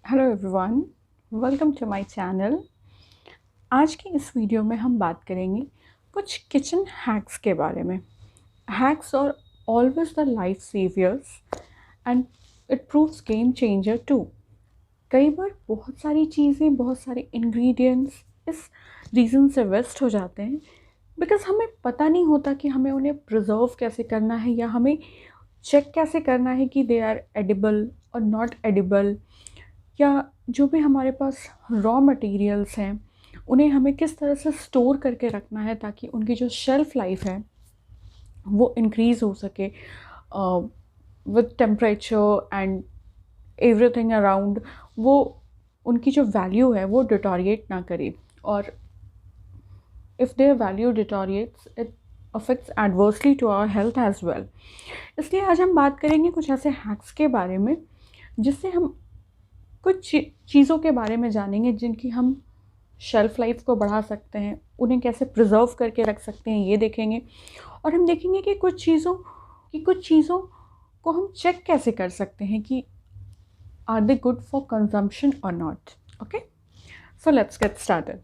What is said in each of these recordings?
Hello everyone, welcome to my channel. आज की इस वीडियो में हम बात करेंगे कुछ किचन हैक्स के बारे में। हैक्स और always the life savers and it proves game changer too. कई बार बहुत सारी चीज़ें, बहुत सारे इंग्रेडिएंट्स इस रीज़न से वेस्ट हो जाते हैं बिकॉज़ हमें पता नहीं होता कि हमें उन्हें प्रिजर्व कैसे करना है या हमें चेक कैसे करना है कि दे आर एडिबल और नॉट एडिबल, या जो भी हमारे पास रॉ मटेरियल्स हैं उन्हें हमें किस तरह से स्टोर करके रखना है ताकि उनकी जो शेल्फ़ लाइफ है वो इंक्रीज़ हो सके with temperature and everything around. वो उनकी जो वैल्यू है वो डिटोरिएट ना करे, और if their value deteriorates it affects adversely to our health as well. इसलिए आज हम बात करेंगे कुछ ऐसे हैक्स के बारे में जिससे हम कुछ चीज़ों के बारे में जानेंगे जिनकी हम शेल्फ़ लाइफ को बढ़ा सकते हैं, उन्हें कैसे प्रिजर्व करके रख सकते हैं ये देखेंगे। और हम देखेंगे कि कुछ चीज़ों को हम चेक कैसे कर सकते हैं कि are they good for consumption और not. Okay, so let's get started.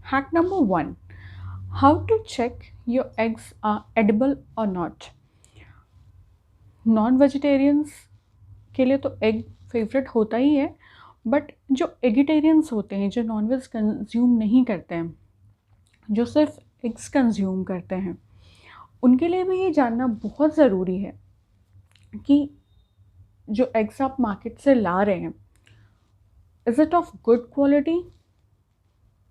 Hack number 1, how to check your eggs are edible और नॉट। नॉन वेजिटेरियंस के लिए तो एग फेवरेट होता ही है, बट जो एगिटेरियंस होते हैं, जो नॉनवेज कंज्यूम नहीं करते हैं, जो सिर्फ एग्स कंज्यूम करते हैं, उनके लिए भी ये जानना बहुत ज़रूरी है कि जो एग्स आप मार्केट से ला रहे हैं, is it of good quality,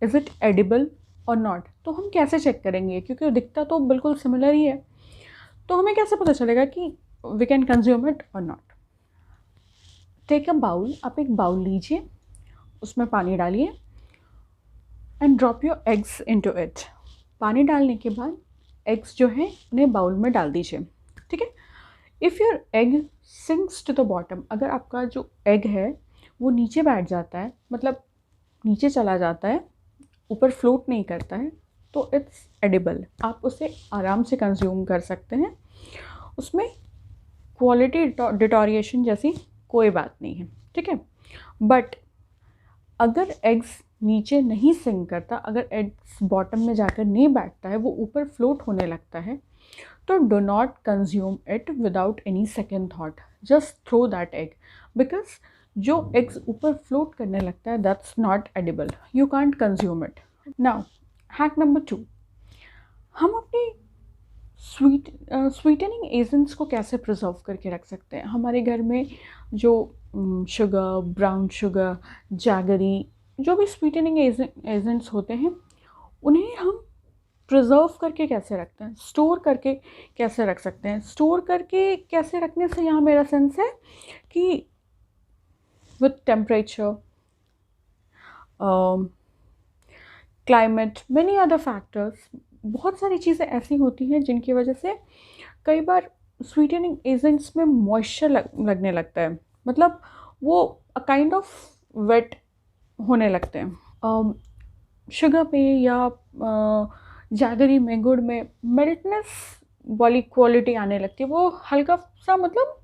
is it edible और नॉट। तो हम कैसे चेक करेंगे, क्योंकि दिखता तो बिल्कुल सिमिलर ही है, तो हमें कैसे पता चलेगा कि वी कैन कंज्यूम इट और नॉट। टेक अ बाउल, आप एक बाउल लीजिए, उसमें पानी डालिए and drop your eggs into it. पानी डालने के बाद एग्स जो हैं उन्हें बाउल में डाल दीजिए, ठीक है। If your egg sinks to the bottom, अगर आपका जो एग है वो नीचे बैठ जाता है, मतलब नीचे चला जाता है, ऊपर फ्लोट नहीं करता है, तो इट्स एडिबल, आप उसे आराम से कंज्यूम कर सकते हैं। उसमें क्वालिटी डिटोरिएशन जैसी कोई बात नहीं है, ठीक है। बट अगर एग्स नीचे नहीं सिंक करता, अगर एग्स बॉटम में जाकर नहीं बैठता है, वो ऊपर फ्लोट होने लगता है, तो do not consume it without any second thought, just throw that egg, because जो एग्स ऊपर फ्लोट करने लगता है that's not edible, you can't consume it. Now hack number 2, हम अपनी स्वीटनिंग एजेंट्स को कैसे प्रिजर्व करके रख सकते हैं। हमारे घर में जो शुगर, ब्राउन शुगर, जैगरी, जो भी स्वीटनिंग एजेंट्स होते हैं, उन्हें हम प्रिजर्व करके कैसे रखते हैं, स्टोर करके कैसे रख सकते हैं। स्टोर करके कैसे रखने से यहाँ मेरा सेंस है कि with temperature, climate, many other factors, बहुत सारी चीज़ें ऐसी होती हैं जिनकी वजह से कई बार स्वीटनिंग एजेंट्स में मॉइस्चर लगने लगता है, मतलब वो अ काइंड ऑफ वेट होने लगते हैं। शुगर पे या जैगरी में, गुड़ में मेल्टनेस वाली क्वालिटी आने लगती है, वो हल्का सा, मतलब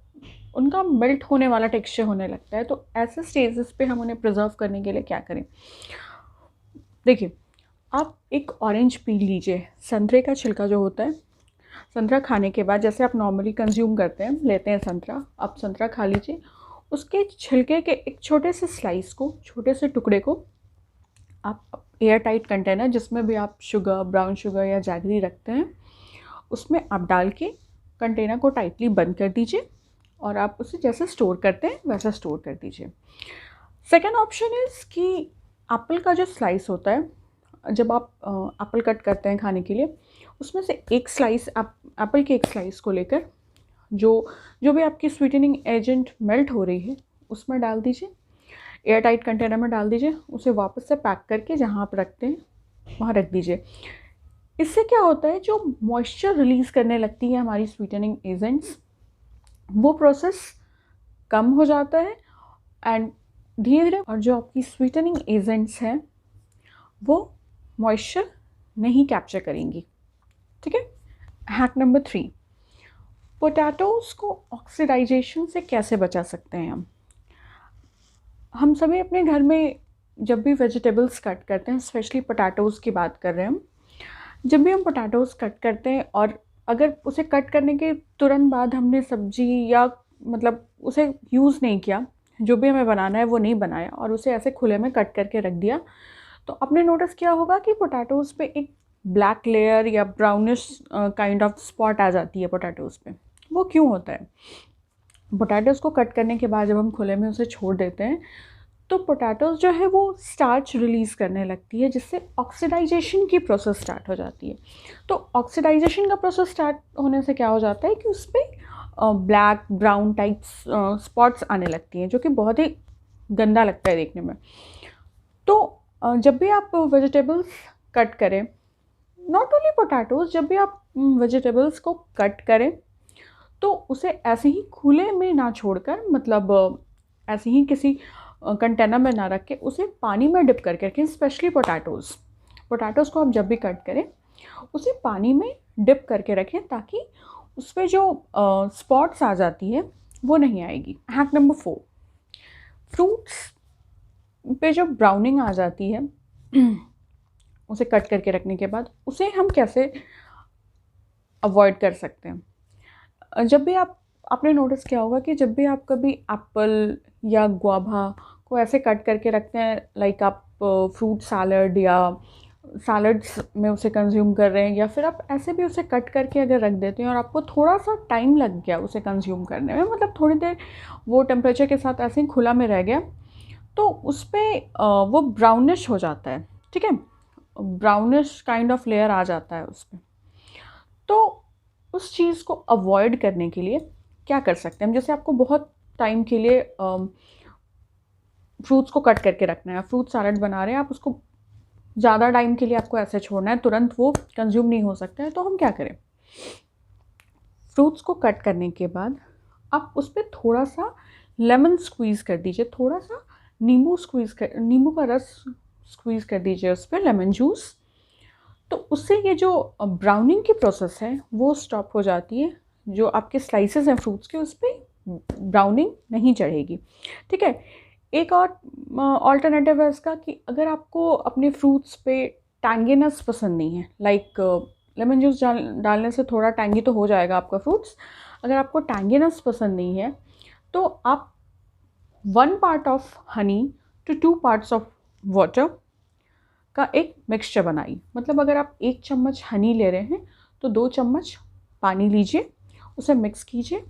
उनका मेल्ट होने वाला टेक्सचर होने लगता है। तो ऐसे स्टेजेस पे हम उन्हें प्रिजर्व करने के लिए क्या करें। देखिए, आप एक ऑरेंज पील लीजिए, संतरे का छिलका जो होता है, संतरा खाने के बाद जैसे आप नॉर्मली कंज्यूम करते हैं, लेते हैं संतरा, आप संतरा खा लीजिए, उसके छिलके के एक छोटे से स्लाइस को, छोटे से टुकड़े को आप एयर टाइट कंटेनर, जिसमें भी आप शुगर, ब्राउन शुगर या जैगरी रखते हैं, उसमें आप डाल के कंटेनर को टाइटली बंद कर दीजिए और आप उसे जैसे स्टोर करते हैं वैसा स्टोर कर दीजिए। सेकेंड ऑप्शन इज़ कि एप्पल का जो स्लाइस होता है, जब आप एप्पल कट करते हैं खाने के लिए, उसमें से एक स्लाइस, आप एप्पल के एक स्लाइस को लेकर जो जो भी आपकी स्वीटनिंग एजेंट मेल्ट हो रही है उसमें डाल दीजिए, एयर टाइट कंटेनर में डाल दीजिए, उसे वापस से पैक करके जहाँ आप रखते हैं वहाँ रख दीजिए। इससे क्या होता है, जो मॉइस्चर रिलीज़ करने लगती है हमारी स्वीटनिंग एजेंट्स, वो प्रोसेस कम हो जाता है एंड धीरे धीरे, और जो आपकी स्वीटनिंग एजेंट्स हैं वो मॉइस्चर नहीं कैप्चर करेंगी, ठीक है। हैक नंबर 3, पोटैटोज़ को ऑक्सीडाइजेशन से कैसे बचा सकते हैं हम। हम सभी अपने घर में जब भी वेजिटेबल्स कट करते हैं, स्पेशली पोटैटोज़ की बात कर रहे हैं हम, जब भी हम पोटैटोज़ कट करते हैं और अगर उसे कट करने के तुरंत बाद हमने सब्ज़ी या मतलब उसे यूज़ नहीं किया, जो भी हमें बनाना है वो नहीं बनाया और उसे ऐसे खुले में कट करके रख दिया, तो आपने नोटिस किया होगा कि पोटैटोज़ पे एक ब्लैक लेयर या ब्राउनिश काइंड ऑफ स्पॉट आ जाती है पोटैटोज़ पे। वो क्यों होता है? पोटैटोज़ को कट करने के बाद जब हम खुले में उसे छोड़ देते हैं, तो पोटैटोज़ जो है वो स्टार्च रिलीज़ करने लगती है, जिससे ऑक्सीडाइजेशन की प्रोसेस स्टार्ट हो जाती है। तो ऑक्सीडाइजेशन का प्रोसेस स्टार्ट होने से क्या हो जाता है कि उस पे ब्लैक ब्राउन टाइप्स स्पॉट्स आने लगती हैं, जो कि बहुत ही गंदा लगता है देखने में। तो जब भी आप वेजिटेबल्स कट करें, नॉट ओनली पोटैटोज़, जब भी आप वेजिटेबल्स को कट करें तो उसे ऐसे ही खुले में ना छोड़कर, मतलब ऐसे ही किसी कंटेनर में ना रख के उसे पानी में डिप करके रखें। स्पेशली पोटैटोज़ को आप जब भी कट करें उसे पानी में डिप करके रखें, ताकि उस पर जो स्पॉट्स आ जाती है वो नहीं आएगी। हैक नंबर 4, फ्रूट्स पे जो ब्राउनिंग आ जाती है उसे कट करके रखने के बाद उसे हम कैसे अवॉइड कर सकते हैं? जब भी आपने नोटिस किया होगा कि जब भी आप कभी एप्पल या गुआभा को ऐसे कट करके रखते हैं, लाइक आप फ्रूट सैलड या सैलड्स में उसे कंज्यूम कर रहे हैं, या फिर आप ऐसे भी उसे कट करके अगर रख देते हैं और आपको थोड़ा सा टाइम लग गया उसे कंज्यूम करने में, मतलब थोड़ी देर वो टेम्परेचर के साथ ऐसे ही खुला में रह गया, तो उस पर वो ब्राउनिश हो जाता है, ठीक है, ब्राउनिश काइंड ऑफ लेयर आ जाता है उस पर। तो उस चीज़ को अवॉइड करने के लिए क्या कर सकते हैं हम? जैसे आपको बहुत टाइम के लिए फ्रूट्स को कट करके रखना है, फ्रूट सैलड बना रहे हैं आप, उसको ज़्यादा टाइम के लिए आपको ऐसे छोड़ना है, तुरंत वो कंज्यूम नहीं हो सकता है, तो हम क्या करें? फ्रूट्स को कट करने के बाद आप उस पर थोड़ा सा लेमन स्क्वीज़ कर दीजिए, थोड़ा सा नींबू का रस स्क्वीज़ कर दीजिए उस पर, लेमन जूस। तो उससे ये जो ब्राउनिंग की प्रोसेस है वो स्टॉप हो जाती है। जो आपके स्लाइसेस हैं फ्रूट्स के, उस पर ब्राउनिंग नहीं चढ़ेगी, ठीक है। एक और ऑल्टरनेटिव है इसका कि अगर आपको अपने फ्रूट्स पे टैंगीनेस पसंद नहीं है, लाइक लेमन जूस डालने से थोड़ा टैंगी तो हो जाएगा आपका फ्रूट्स, अगर आपको टैंगीनेस पसंद नहीं है तो आप 1 part of honey to 2 parts of water का एक मिक्सचर बनाइए। मतलब अगर आप 1 चम्मच हनी ले रहे हैं तो 2 चम्मच पानी लीजिए, उसे मिक्स कीजिए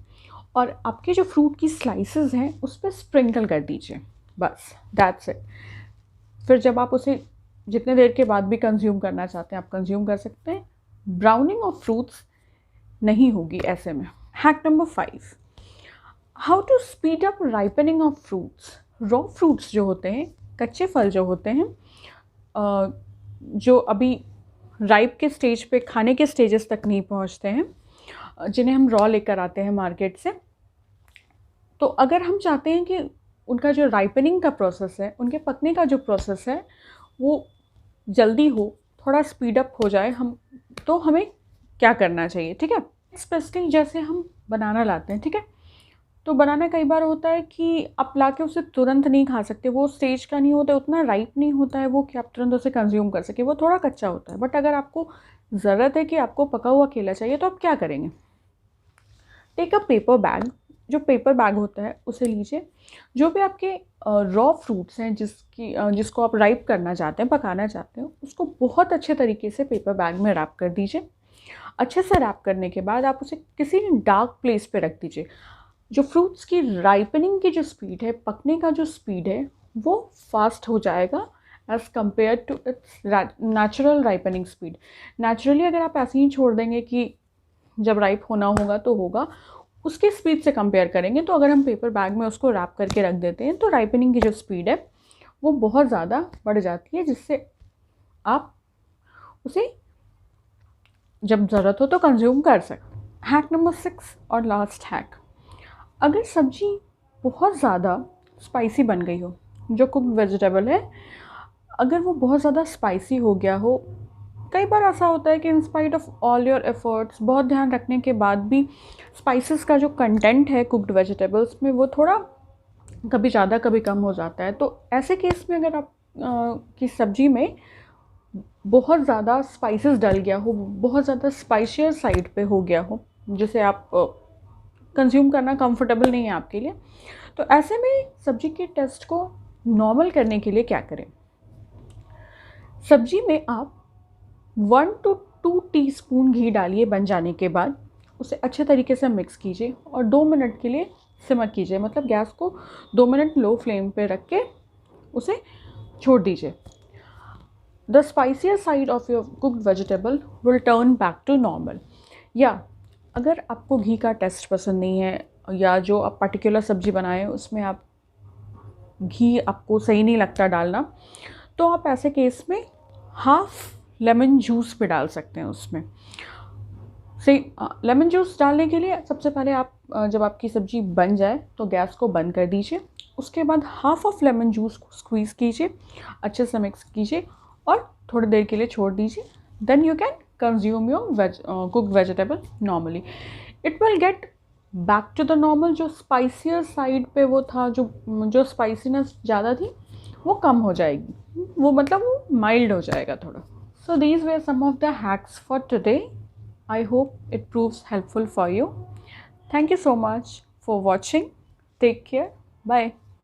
और आपके जो फ्रूट की स्लाइसेस हैं उस पर स्प्रिंकल कर दीजिए, बस दैट्स इट। फिर जब आप उसे जितने देर के बाद भी कंज्यूम करना चाहते हैं आप कंज्यूम कर सकते हैं। ब्राउनिंग ऑफ फ्रूट्स नहीं होगी ऐसे में। Hack number 5, how to speed up ripening of fruits. Raw fruits जो होते हैं, कच्चे फल जो होते हैं, जो अभी राइप के स्टेज पे, खाने के स्टेजेस तक नहीं पहुंचते हैं, जिन्हें हम रॉ लेकर आते हैं मार्केट से, तो अगर हम चाहते हैं कि उनका जो राइपनिंग का प्रोसेस है, उनके पकने का जो प्रोसेस है वो जल्दी हो, थोड़ा स्पीड अप हो जाए, तो हमें क्या करना चाहिए, ठीक है। स्पेशली जैसे हम बनाना लाते हैं, ठीक है, तो बनाना कई बार होता है कि आप लाके उसे तुरंत नहीं खा सकते, वो स्टेज का नहीं होता, उतना राइप नहीं होता है वो कि आप तुरंत उसे कंज्यूम कर सके, वो थोड़ा कच्चा होता है। बट अगर आपको ज़रूरत है कि आपको पका हुआ केला चाहिए, तो आप क्या करेंगे? टेक अ पेपर बैग, जो पेपर बैग होता है उसे लीजिए, जो भी आपके रॉ फ्रूट्स हैं जिसको आप राइप करना चाहते हैं, पकाना चाहते हैं, उसको बहुत अच्छे तरीके से पेपर बैग में रैप कर दीजिए। अच्छे से रैप करने के बाद आप उसे किसी डार्क प्लेस पे रख दीजिए। जो फ्रूट्स की राइपनिंग की जो स्पीड है, पकने का जो स्पीड है, वो फास्ट हो जाएगा as compared to its natural ripening speed. Naturally अगर आप ऐसे ही छोड़ देंगे कि जब राइप होना होगा तो होगा, उसके स्पीड से कंपेयर करेंगे, तो अगर हम पेपर बैग में उसको रैप करके रख देते हैं तो राइपनिंग की जो स्पीड है वो बहुत ज़्यादा बढ़ जाती है, जिससे आप उसे जब ज़रूरत हो तो कंज्यूम कर सकते हैं। हैक नंबर 6 और लास्ट हैक, अगर सब्जी बहुत ज़्यादा स्पाइसी बन गई हो, जो कुक्ड वेजिटेबल है अगर वो बहुत ज़्यादा स्पाइसी हो गया हो, कई बार ऐसा होता है कि in spite of all your efforts, बहुत ध्यान रखने के बाद भी स्पाइसेस का जो कंटेंट है कुक्ड वेजिटेबल्स में वो थोड़ा कभी ज़्यादा कभी कम हो जाता है। तो ऐसे केस में अगर आप की सब्ज़ी में बहुत ज़्यादा स्पाइसेस डल गया हो, बहुत ज़्यादा स्पाइशियर साइड पे हो गया हो, जिसे आप कंज्यूम करना कंफर्टेबल नहीं है आपके लिए, तो ऐसे में सब्ज़ी के टेस्ट को नॉर्मल करने के लिए क्या करें? सब्ज़ी में आप 1 to 2 टीस्पून घी डालिए बन जाने के बाद, उसे अच्छे तरीके से मिक्स कीजिए और 2 मिनट के लिए सिमर कीजिए, मतलब गैस को 2 मिनट लो फ्लेम पे रख के उसे छोड़ दीजिए। The spicier side of your cooked vegetable will turn back to normal. या अगर आपको घी का टेस्ट पसंद नहीं है, या जो आप पर्टिकुलर सब्ज़ी बनाएं उसमें आप घी आपको सही नहीं लगता डालना, तो आप ऐसे केस में हाफ लेमन जूस भी डाल सकते हैं उसमें। लेमन जूस डालने के लिए सबसे पहले आप जब आपकी सब्ज़ी बन जाए तो गैस को बंद कर दीजिए, उसके बाद हाफ ऑफ लेमन जूस को स्क्वीज़ कीजिए, अच्छे से मिक्स कीजिए और थोड़ी देर के लिए छोड़ दीजिए। Then you can consume your cooked vegetable normally. It will get back to the normal. जो स्पाइसियर साइड पे वो था, जो स्पाइसीनेस ज़्यादा थी, वो कम हो जाएगी, वो मतलब वो माइल्ड हो जाएगा थोड़ा। So these were some of the hacks for today. I hope it proves helpful for you. Thank you so much for watching. Take care. Bye.